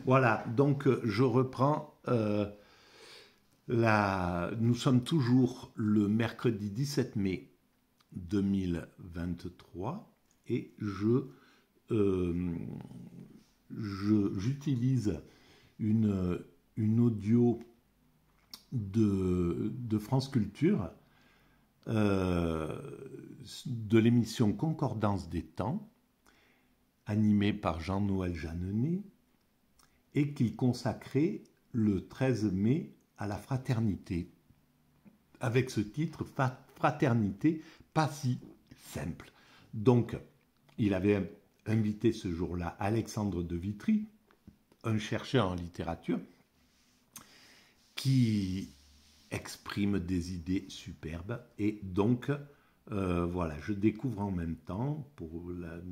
Voilà, donc je reprends. Nous sommes toujours le mercredi 17 mai 2023 et j'utilise une audio de France Culture de l'émission Concordance des temps, animée par Jean-Noël Jeannenet, et qu'il consacrait le 13 mai à la fraternité, avec ce titre « Fraternité, pas si simple ». Donc, il avait invité ce jour-là Alexandre de Vitry, un chercheur en littérature, qui exprime des idées superbes. Et donc, voilà, je découvre en même temps,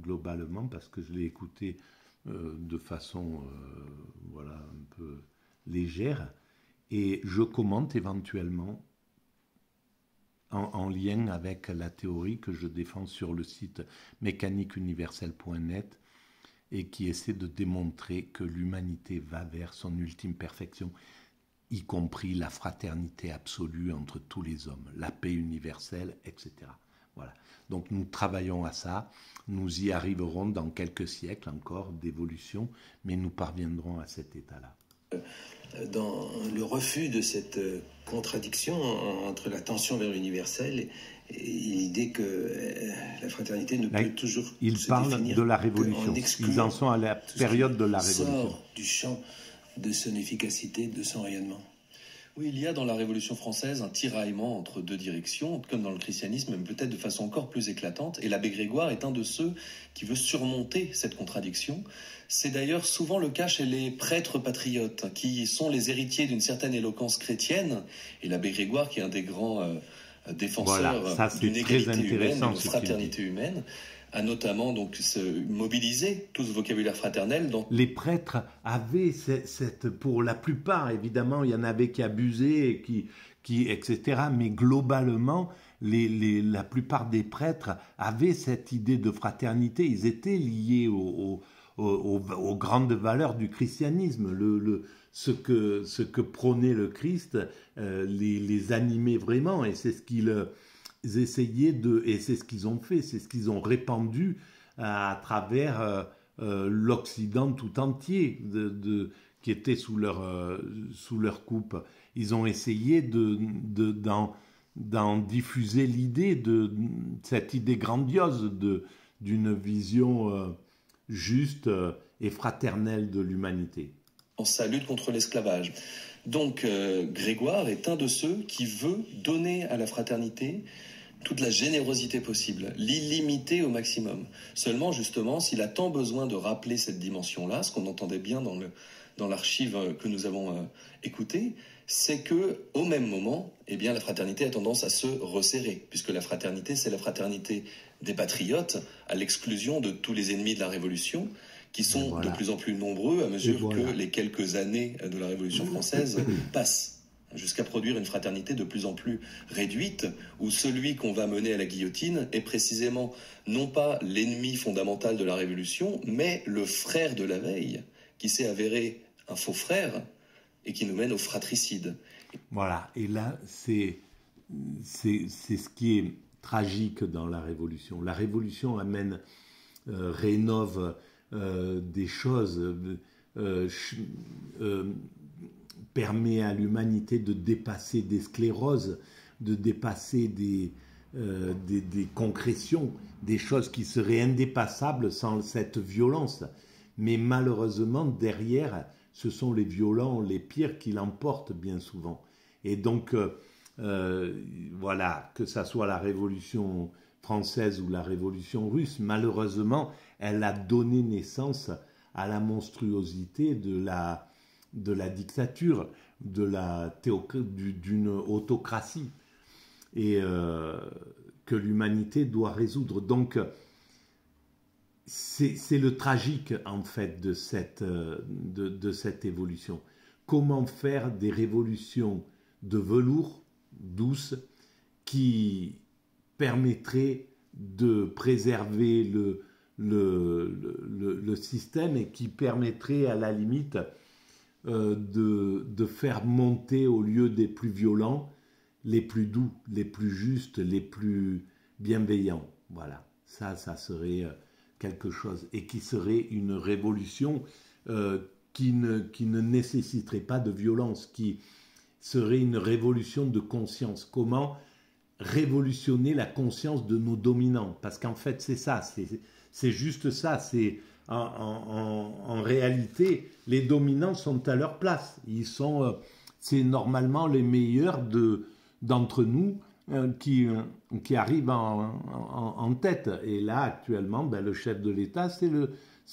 globalement, parce que je l'ai écouté de façon voilà, un peu légère, et je commente éventuellement en lien avec la théorie que je défends sur le site mécaniqueuniverselle.net et qui essaie de démontrer que l'humanité va vers son ultime perfection, y compris la fraternité absolue entre tous les hommes, la paix universelle, etc. Voilà. Donc nous travaillons à ça, nous y arriverons dans quelques siècles encore d'évolution, mais nous parviendrons à cet état-là. Dans le refus de cette contradiction entre la tension vers l'universel et l'idée que la fraternité ne peut toujours se définir. Ils parlent de la Révolution, ils en sont à la période de la Révolution. Sort du champ de son efficacité, de son rayonnement. Oui, il y a dans la Révolution française un tiraillement entre deux directions, comme dans le christianisme, mais peut-être de façon encore plus éclatante. Et l'abbé Grégoire est un de ceux qui veut surmonter cette contradiction. C'est d'ailleurs souvent le cas chez les prêtres patriotes, qui sont les héritiers d'une certaine éloquence chrétienne. Et l'abbé Grégoire, qui est un des grands défenseurs d'une égalité humaine, d'une fraternité humaine, a notamment donc mobilisé tout ce vocabulaire fraternel. Les prêtres avaient pour la plupart, évidemment, il y en avait qui abusaient, etc. Mais globalement, la plupart des prêtres avaient cette idée de fraternité. Ils étaient liés aux grandes valeurs du christianisme. Ce que prônait le Christ les animait vraiment, et c'est ce qu'ils essayaient et c'est ce qu'ils ont fait, c'est ce qu'ils ont répandu à travers l'Occident tout entier, qui était sous leur coupe. Ils ont essayé d'en diffuser l'idée, cette idée grandiose d'une vision juste et fraternelle de l'humanité. En sa lutte contre l'esclavage. Donc Grégoire est un de ceux qui veut donner à la fraternité toute la générosité possible, l'illimité au maximum. Seulement, justement, s'il a tant besoin de rappeler cette dimension-là, ce qu'on entendait bien dans l'archive que nous avons écoutée, c'est que au même moment, eh bien, la fraternité a tendance à se resserrer, puisque la fraternité, c'est la fraternité des patriotes, à l'exclusion de tous les ennemis de la Révolution, qui sont de plus en plus nombreux à mesure que les quelques années de la Révolution française passent, jusqu'à produire une fraternité de plus en plus réduite, où celui qu'on va mener à la guillotine est précisément non pas l'ennemi fondamental de la Révolution, mais le frère de la veille, qui s'est avéré un faux frère et qui nous mène au fratricide. Voilà, et là, c'est ce qui est tragique dans la Révolution. La Révolution rénove des choses, permet à l'humanité de dépasser des scléroses, de dépasser des concrétions, des choses qui seraient indépassables sans cette violence. Mais malheureusement, derrière, ce sont les violents, les pires qui l'emportent bien souvent. Et donc, voilà, que ça soit la Révolution française ou la Révolution russe, malheureusement, elle a donné naissance à la monstruosité de la dictature, d'une autocratie, et que l'humanité doit résoudre. Donc, c'est le tragique, en fait, de cette évolution. Comment faire des révolutions de velours, douces, qui permettraient de préserver le système et qui permettrait à la limite de faire monter au lieu des plus violents, les plus doux, les plus justes, les plus bienveillants. Voilà, ça serait quelque chose, et qui serait une révolution qui ne nécessiterait pas de violence, qui serait une révolution de conscience. Comment révolutionner la conscience de nos dominants? Parce qu'en fait, c'est ça, c'est juste ça. C'est en réalité, les dominants sont à leur place. C'est normalement les meilleurs d'entre nous qui arrivent en tête. Et là, actuellement, le chef de l'État,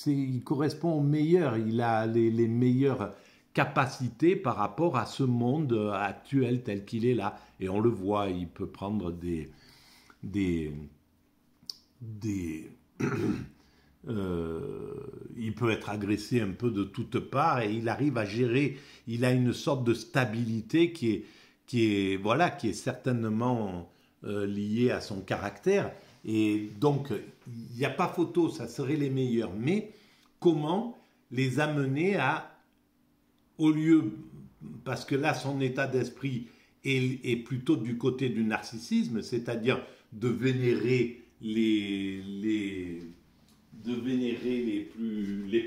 il correspond au meilleur. Il a les meilleures capacités par rapport à ce monde actuel tel qu'il est là. Et on le voit, il peut prendre il peut être agressé un peu de toutes parts et il arrive à gérer. Il a une sorte de stabilité qui est certainement liée à son caractère. Et donc, il n'y a pas photo, ça serait les meilleurs. Mais comment les amener au lieu, parce que là, son état d'esprit est plutôt du côté du narcissisme, c'est-à-dire de vénérer les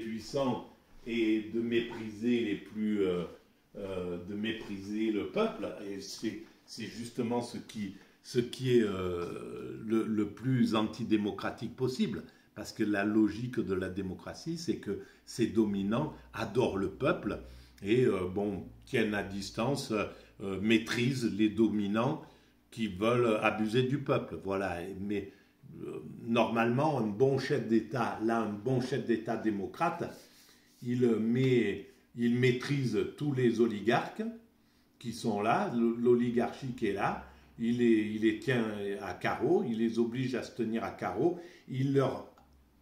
puissants et de mépriser de mépriser le peuple. Et c'est justement ce qui est le plus antidémocratique possible. Parce que la logique de la démocratie, c'est que ces dominants adorent le peuple et tiennent à distance, maîtrisent les dominants qui veulent abuser du peuple. Voilà. Mais normalement, un bon chef d'État démocrate, il maîtrise tous les oligarques qui sont là, l'oligarchie qui est là, il les tient à carreau, il les oblige à se tenir à carreau, il leur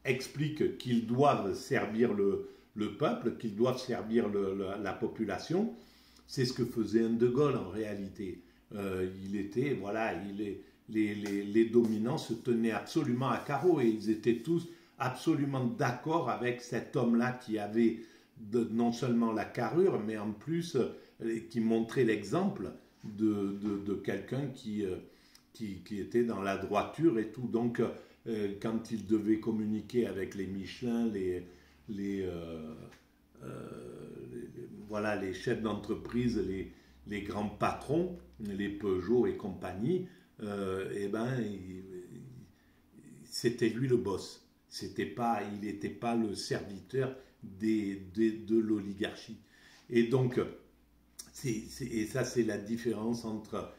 explique qu'ils doivent servir le peuple, qu'ils doivent servir la population. C'est ce que faisait un De Gaulle en réalité. Les dominants se tenaient absolument à carreau et ils étaient tous absolument d'accord avec cet homme-là qui avait non seulement la carrure, mais en plus qui montrait l'exemple de quelqu'un qui était dans la droiture et tout. Donc, quand il devait communiquer avec les Michelin, les chefs d'entreprise, les grands patrons, les Peugeot et compagnie, c'était lui le boss. Il n'était pas le serviteur de l'oligarchie. Et donc, ça c'est la différence entre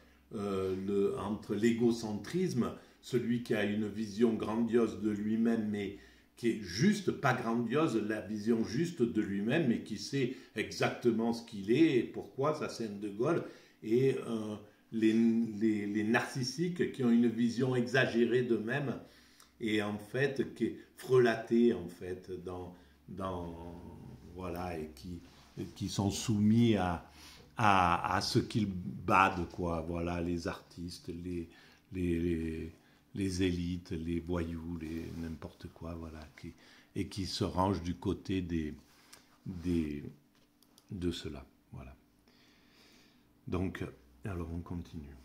l'égocentrisme, celui qui a une vision grandiose de lui-même, mais qui est juste, pas grandiose, la vision juste de lui-même, mais qui sait exactement ce qu'il est et pourquoi, ça c'est un De Gaulle, et les narcissiques qui ont une vision exagérée d'eux-mêmes et en fait qui est frelatée en fait et qui sont soumis à ce qu'ils badent, quoi. Voilà, les artistes, les élites, les voyous, n'importe quoi, voilà, et qui se rangent du côté de cela, voilà. Donc, alors on continue.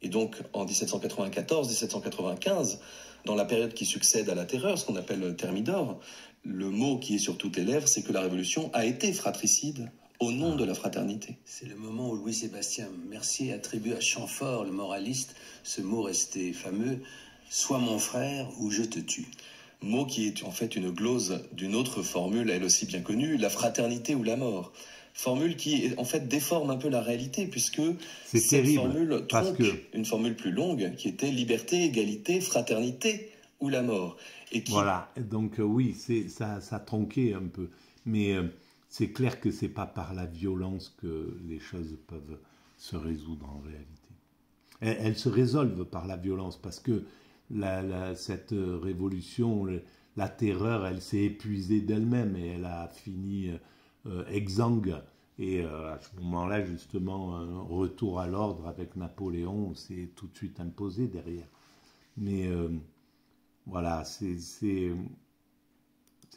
Et donc, en 1794-1795, dans la période qui succède à la Terreur, ce qu'on appelle le Thermidor, le mot qui est sur toutes les lèvres, c'est que la Révolution a été fratricide au nom de la fraternité. C'est le moment où Louis-Sébastien Mercier attribue à Chamfort, le moraliste, ce mot resté fameux, « Sois mon frère ou je te tue ». Mot qui est en fait une glose d'une autre formule, elle aussi bien connue, la fraternité ou la mort. Formule qui, en fait, déforme un peu la réalité, puisque cette formule tronque une formule plus longue, qui était liberté, égalité, fraternité ou la mort. Et qui... Voilà, donc oui, ça tronquait un peu. Mais c'est clair que ce n'est pas par la violence que les choses peuvent se résoudre en réalité. Elles se résolvent par la violence, parce que cette révolution, la terreur, elle s'est épuisée d'elle-même et elle a fini exsangue. Et à ce moment-là, justement, un retour à l'ordre avec Napoléon s'est tout de suite imposé derrière. Mais Voilà,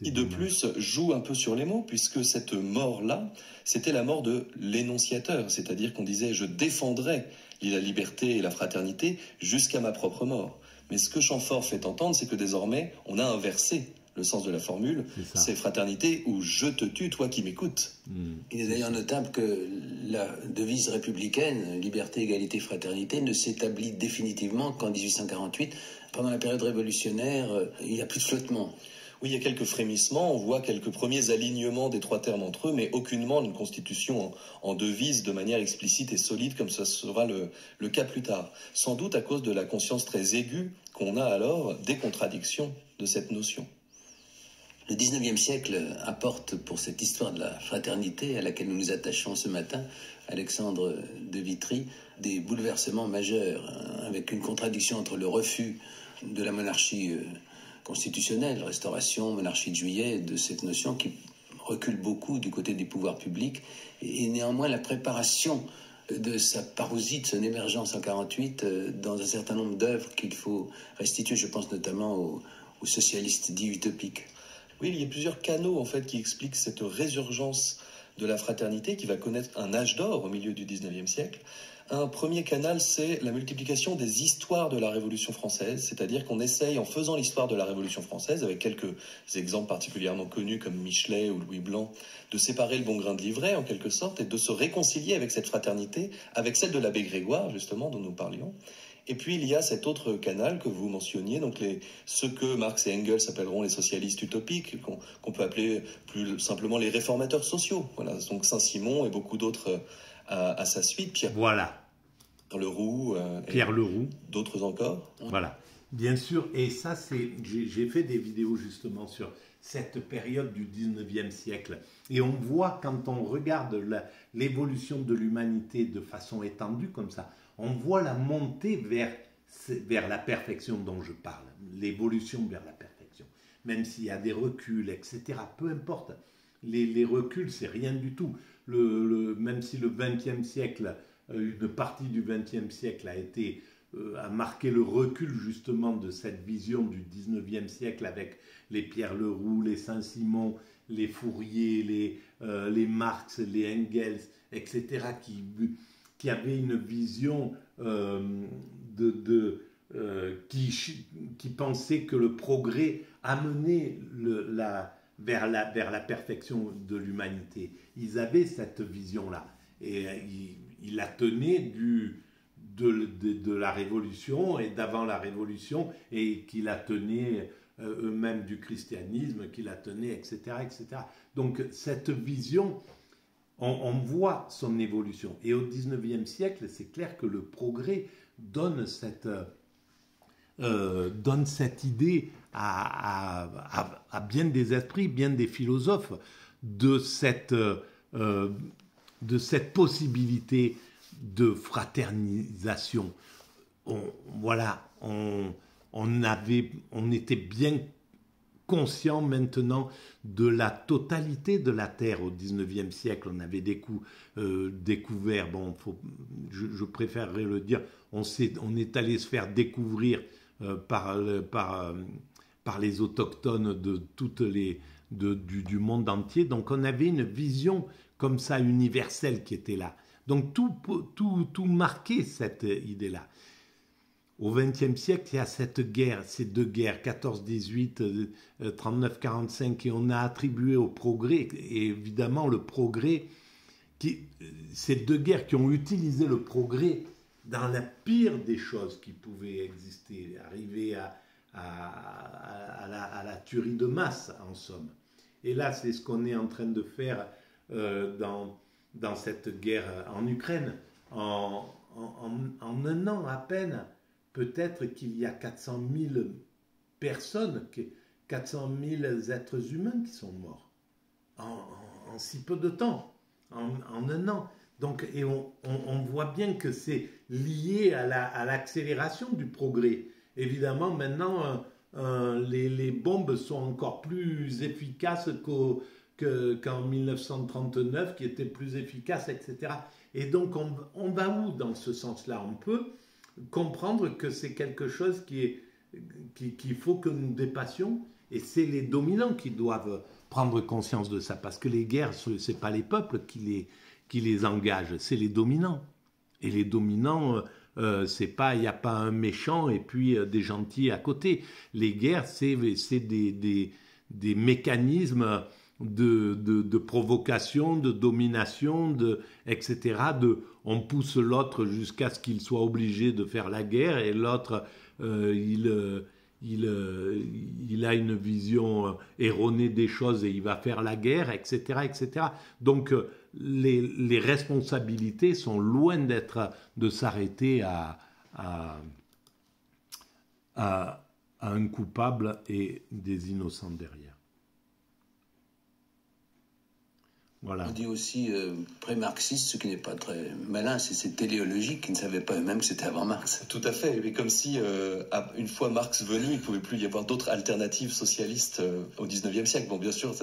qui de plus joue un peu sur les mots, puisque cette mort-là, c'était la mort de l'énonciateur, c'est-à-dire qu'on disait « je défendrai la liberté et la fraternité jusqu'à ma propre mort ». Mais ce que Chamfort fait entendre, c'est que désormais, on a inversé le sens de la formule, c'est fraternité ou je te tue, toi qui m'écoutes. Il est d'ailleurs notable que la devise républicaine, liberté, égalité, fraternité, ne s'établit définitivement qu'en 1848. Pendant la période révolutionnaire, il n'y a plus de flottement. Oui, il y a quelques frémissements, on voit quelques premiers alignements des trois termes entre eux, mais aucunement une constitution en devise de manière explicite et solide comme ça sera le cas plus tard. Sans doute à cause de la conscience très aiguë qu'on a alors des contradictions de cette notion. Le 19e siècle apporte pour cette histoire de la fraternité à laquelle nous nous attachons ce matin, Alexandre de Vitry, des bouleversements majeurs, avec une contradiction entre le refus de la monarchie constitutionnelle, restauration, monarchie de Juillet, de cette notion qui recule beaucoup du côté des pouvoirs publics, et néanmoins la préparation de sa parousie, de son émergence en 1948, dans un certain nombre d'œuvres qu'il faut restituer. Je pense notamment aux socialistes dits utopiques. Oui, il y a plusieurs canaux en fait qui expliquent cette résurgence de la fraternité qui va connaître un âge d'or au milieu du 19e siècle. Un premier canal, c'est la multiplication des histoires de la Révolution française, c'est-à-dire qu'on essaye, en faisant l'histoire de la Révolution française, avec quelques exemples particulièrement connus comme Michelet ou Louis Blanc, de séparer le bon grain de l'ivraie en quelque sorte et de se réconcilier avec cette fraternité, avec celle de l'abbé Grégoire justement dont nous parlions. Et puis il y a cet autre canal que vous mentionniez, donc ce que Marx et Engels appelleront les socialistes utopiques, qu'on peut appeler plus simplement les réformateurs sociaux. Voilà, donc Saint-Simon et beaucoup d'autres à sa suite. Pierre Leroux, d'autres encore. Voilà, bien sûr. Et ça, j'ai fait des vidéos justement sur cette période du 19e siècle. Et on voit, quand on regarde l'évolution de l'humanité de façon étendue comme ça, on voit la montée vers la perfection dont je parle, l'évolution vers la perfection. Même s'il y a des reculs, etc., peu importe. Les reculs, c'est rien du tout. Même si le XXe siècle, une partie du XXe siècle a marqué le recul justement de cette vision du XIXe siècle avec les Pierre Leroux, les Saint-Simon, les Fourier, les Marx, les Engels, etc., qui avaient une vision qui pensait que le progrès amenait vers la perfection de l'humanité. Ils avaient cette vision-là. Et ils la tenaient de la Révolution et d'avant la Révolution, et qui la tenaient eux-mêmes du christianisme, qui la tenaient, etc., etc. Donc cette vision, on voit son évolution. Et au XIXe siècle, c'est clair que le progrès donne cette idée à bien des esprits, bien des philosophes, de cette possibilité de fraternisation. On était bien conscient maintenant de la totalité de la Terre au XIXe siècle. On avait découvert, je préférerais le dire, on est allé se faire découvrir par les autochtones du monde entier. Donc on avait une vision comme ça universelle qui était là. Donc tout marquait cette idée-là. Au XXe siècle, il y a ces deux guerres, 14-18, 39-45, et on a attribué au progrès, et évidemment le progrès, ces deux guerres qui ont utilisé le progrès dans la pire des choses qui pouvaient exister, arriver à la tuerie de masse, en somme. Et là, c'est ce qu'on est en train de faire dans cette guerre en Ukraine. En un an à peine, peut-être qu'il y a 400 000 personnes, 400 000 êtres humains qui sont morts en si peu de temps, en un an. Donc, et on voit bien que c'est lié à l'accélération du progrès. Évidemment, maintenant, les bombes sont encore plus efficaces qu'en 1939, qui étaient plus efficaces, etc. Et donc, on va où dans ce sens-là? On peut comprendre que c'est quelque chose qui est qu'il faut que nous dépassions, et c'est les dominants qui doivent prendre conscience de ça, parce que les guerres, ce n'est pas les peuples qui les engagent, c'est les dominants. Et les dominants, c'est pas, il n'y a pas un méchant et puis des gentils à côté. Les guerres, c'est des mécanismes de provocation, de domination, etc. On pousse l'autre jusqu'à ce qu'il soit obligé de faire la guerre, et l'autre, il a une vision erronée des choses et il va faire la guerre, etc., etc. Donc les responsabilités sont loin de s'arrêter à un coupable et des innocents derrière. Voilà. On dit aussi pré-marxiste, ce qui n'est pas très malin, c'est ces téléologiques qui ne savaient pas eux-mêmes que c'était avant Marx. Tout à fait, mais comme si, une fois Marx venu, il ne pouvait plus y avoir d'autres alternatives socialistes au XIXe siècle. Bon, bien sûr,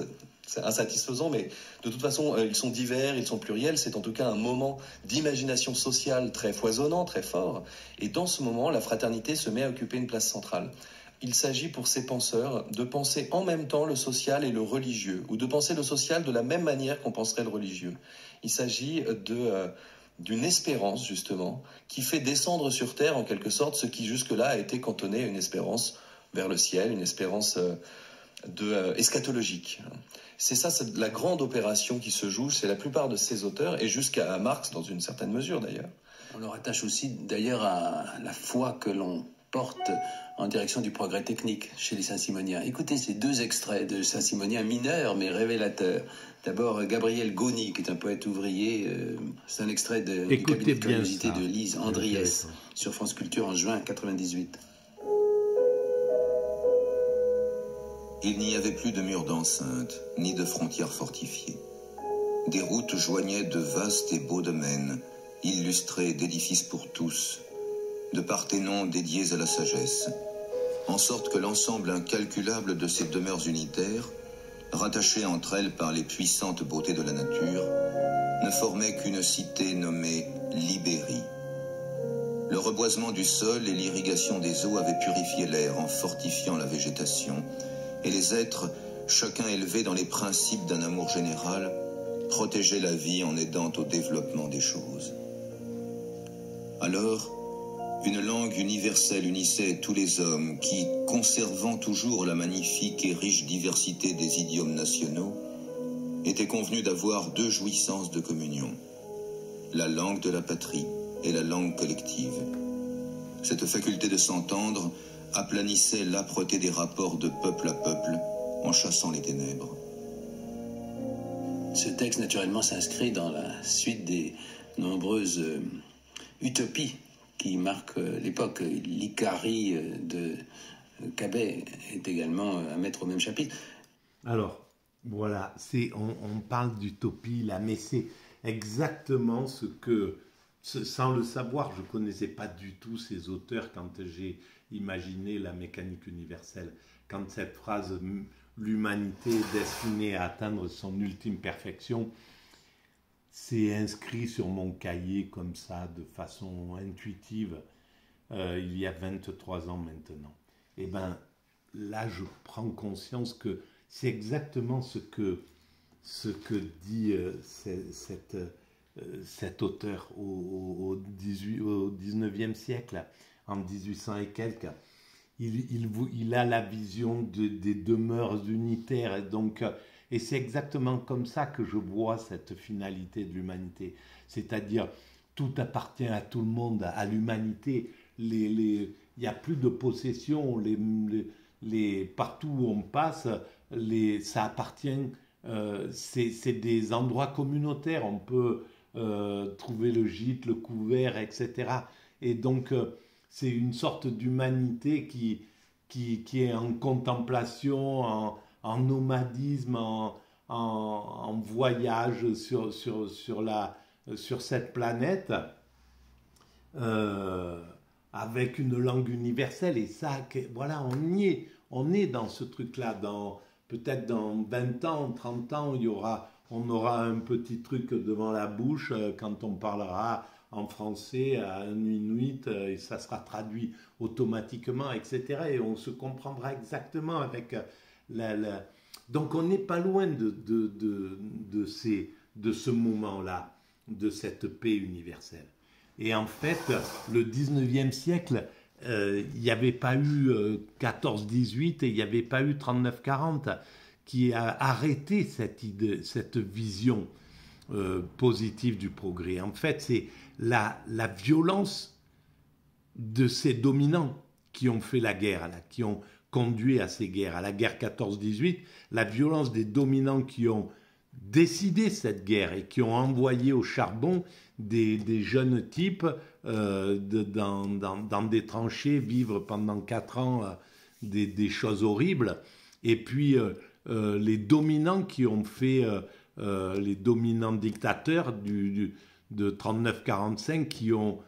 c'est insatisfaisant, mais de toute façon, ils sont divers, ils sont pluriels. C'est en tout cas un moment d'imagination sociale très foisonnant, très fort. Et dans ce moment, la fraternité se met à occuper une place centrale. Il s'agit pour ces penseurs de penser en même temps le social et le religieux, ou de penser le social de la même manière qu'on penserait le religieux. Il s'agit d'une espérance, justement, qui fait descendre sur terre, en quelque sorte, ce qui jusque-là a été cantonné à une espérance vers le ciel, une espérance eschatologique. C'est ça, c'est la grande opération qui se joue chez la plupart de ces auteurs, et jusqu'à Marx, dans une certaine mesure, d'ailleurs. On leur attache aussi, d'ailleurs, à la foi que l'on porte en direction du progrès technique chez les Saint-Simoniens. Écoutez ces deux extraits de Saint-Simoniens mineurs mais révélateurs. D'abord, Gabriel Gauny, qui est un poète ouvrier. C'est un extrait du cabinet de curiosité de Lise Andriès sur France Culture en juin 1998. Il n'y avait plus de murs d'enceinte, ni de frontières fortifiées. Des routes joignaient de vastes et beaux domaines, illustrés d'édifices pour tous, de Parthénon dédiés à la sagesse, en sorte que l'ensemble incalculable de ces demeures unitaires, rattachées entre elles par les puissantes beautés de la nature, ne formait qu'une cité nommée Libérie. Le reboisement du sol et l'irrigation des eaux avaient purifié l'air en fortifiant la végétation, et les êtres, chacun élevé dans les principes d'un amour général, protégeaient la vie en aidant au développement des choses. Alors, une langue universelle unissait tous les hommes qui, conservant toujours la magnifique et riche diversité des idiomes nationaux, étaient convenus d'avoir deux jouissances de communion, la langue de la patrie et la langue collective. Cette faculté de s'entendre aplanissait l'âpreté des rapports de peuple à peuple en chassant les ténèbres. Ce texte, naturellement, s'inscrit dans la suite des nombreuses utopies qui marque l'époque. L'Icarie de Cabet est également à mettre au même chapitre. Alors, voilà, on parle d'utopie là, mais c'est exactement ce que, sans le savoir, je ne connaissais pas du tout ces auteurs quand j'ai imaginé la mécanique universelle. Quand cette phrase « l'humanité est destinée à atteindre son ultime perfection », c'est inscrit sur mon cahier comme ça, de façon intuitive, il y a 23 ans maintenant. Et bien là, je prends conscience que c'est exactement ce que dit cet auteur au 19e siècle, en 1800 et quelques. Il a la vision des demeures unitaires, et donc... Et c'est exactement comme ça que je vois cette finalité de l'humanité. C'est-à-dire, tout appartient à tout le monde, à l'humanité. Il n'y a plus de possession. Partout où on passe, ça appartient. C'est des endroits communautaires. On peut trouver le gîte, le couvert, etc. Et donc, c'est une sorte d'humanité qui est en contemplation, en nomadisme, en voyage sur cette planète, avec une langue universelle. Et ça, voilà, on est dans ce truc-là. Peut-être dans 20 ans, 30 ans, on aura un petit truc devant la bouche quand on parlera en français à un Inuit et ça sera traduit automatiquement, etc. Et on se comprendra exactement avec la... Donc on n'est pas loin de ce moment-là, de cette paix universelle. Et en fait, le 19e siècle, il n'y avait pas eu 14-18 et il n'y avait pas eu 39-40 qui a arrêté cette idée, cette vision positive du progrès. En fait, c'est la violence de ces dominants qui ont fait la guerre, là, qui ont conduit à ces guerres, à la guerre 14-18, la violence des dominants qui ont décidé cette guerre et qui ont envoyé au charbon des jeunes types dans des tranchées, vivre pendant 4 ans des choses horribles. Et puis les dominants qui ont fait, les dominants dictateurs de 39-45 qui ont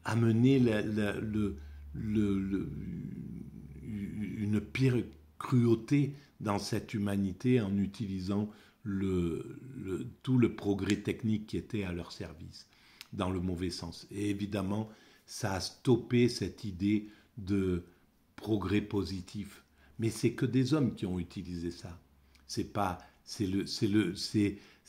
amené une pire cruauté dans cette humanité en utilisant tout le progrès technique qui était à leur service, dans le mauvais sens. Et évidemment, ça a stoppé cette idée de progrès positif. Mais c'est que des hommes qui ont utilisé ça. C'est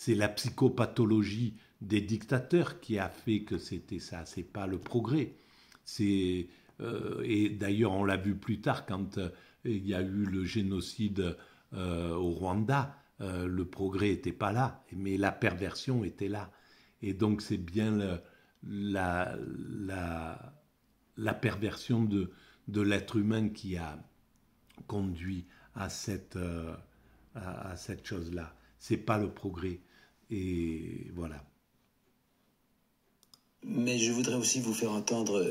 la psychopathologie des dictateurs qui a fait que c'était ça. C'est pas le progrès. Et d'ailleurs, on l'a vu plus tard quand il y a eu le génocide au Rwanda. Le progrès n'était pas là, mais la perversion était là. Et donc c'est bien la perversion de l'être humain qui a conduit à cette chose-là. C'est pas le progrès. Et voilà. Mais je voudrais aussi vous faire entendre,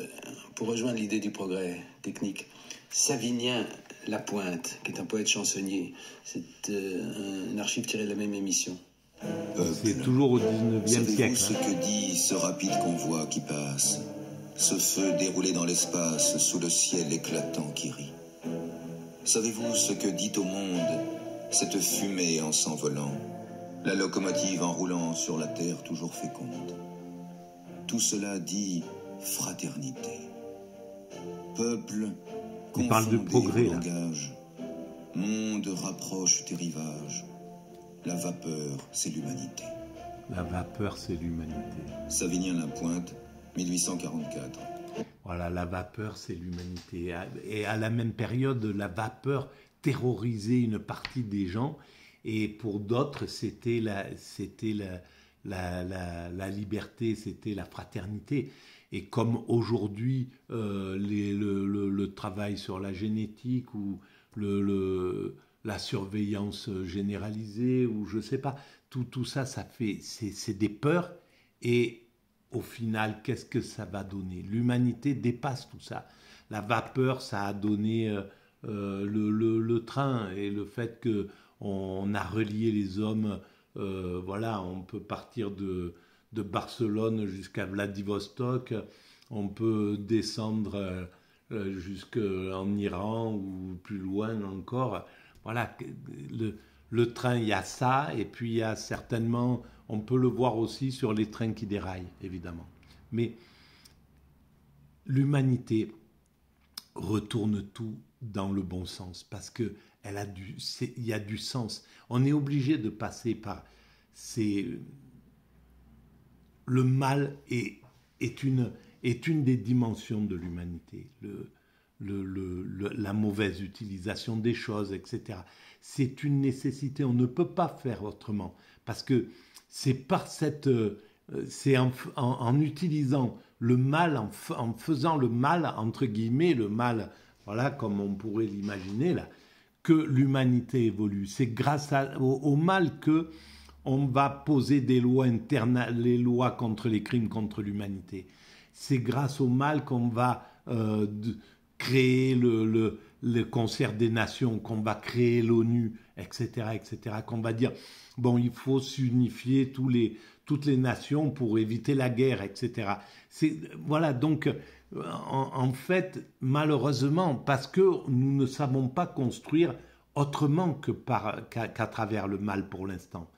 pour rejoindre l'idée du progrès technique, Savinien Lapointe, qui est un poète chansonnier. C'est un archive tiré de la même émission. C'est toujours au 19e siècle. Savez-vous ce que dit ce rapide convoi qui passe, ce feu déroulé dans l'espace sous le ciel éclatant qui rit? Savez-vous ce que dit au monde cette fumée en s'envolant, la locomotive en roulant sur la terre toujours féconde? Tout cela dit fraternité. Peuple, il parle de progrès, là. Langage, monde rapproche tes rivages. La vapeur, c'est l'humanité. La vapeur, c'est l'humanité. Savinien Lapointe, 1844. Voilà, la vapeur, c'est l'humanité. Et à la même période, la vapeur terrorisait une partie des gens. Et pour d'autres, c'était la liberté, c'était la fraternité. Et comme aujourd'hui, le travail sur la génétique ou la surveillance généralisée, ou je ne sais pas, tout ça, c'est des peurs. Et au final, qu'est-ce que ça va donner? L'humanité dépasse tout ça. La vapeur, ça a donné le train et le fait qu'on a relié les hommes. Voilà, on peut partir de Barcelone jusqu'à Vladivostok, on peut descendre jusqu'en Iran ou plus loin encore. Voilà, le train, il y a ça, et puis il y a certainement, on peut le voir aussi sur les trains qui déraillent, évidemment. Mais l'humanité retourne tout dans le bon sens, parce que il y a du sens. On est obligé de passer par le mal est une des dimensions de l'humanité, la mauvaise utilisation des choses, etc. C'est une nécessité, on ne peut pas faire autrement, parce que c'est en utilisant le mal, en faisant le mal, entre guillemets, le mal, voilà, comme on pourrait l'imaginer là, que l'humanité évolue. C'est grâce au mal que on va poser des lois internes, les lois contre les crimes contre l'humanité. C'est grâce au mal qu'on va créer le concert des nations, qu'on va créer l'ONU, etc., etc., qu'on va dire, bon, il faut s'unifier toutes les nations pour éviter la guerre, etc. Voilà, donc, en fait, malheureusement, parce que nous ne savons pas construire autrement qu'à travers le mal pour l'instant.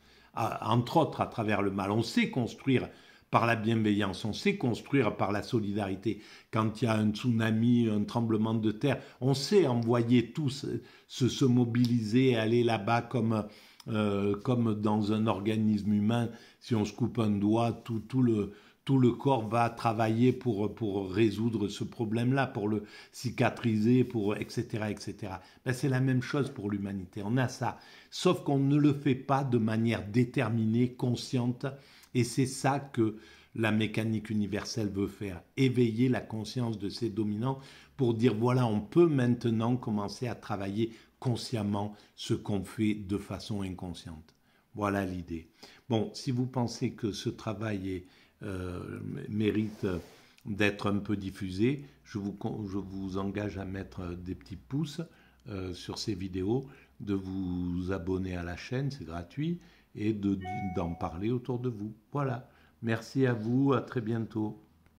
Entre autres, à travers le mal. On sait construire par la bienveillance, on sait construire par la solidarité. Quand il y a un tsunami, un tremblement de terre, on sait envoyer tous, se mobiliser, aller là-bas comme dans un organisme humain. Si on se coupe un doigt, tout le corps va travailler pour résoudre ce problème-là, pour le cicatriser, etc., etc. Ben, c'est la même chose pour l'humanité. On a ça. Sauf qu'on ne le fait pas de manière déterminée, consciente. Et c'est ça que la mécanique universelle veut faire. Éveiller la conscience de ces dominants pour dire, voilà, on peut maintenant commencer à travailler consciemment ce qu'on fait de façon inconsciente. Voilà l'idée. Bon, si vous pensez que ce travail mérite d'être un peu diffusé, je vous engage à mettre des petits pouces sur ces vidéos, de vous abonner à la chaîne, c'est gratuit, et d'en parler autour de vous. Voilà. Merci à vous, à très bientôt.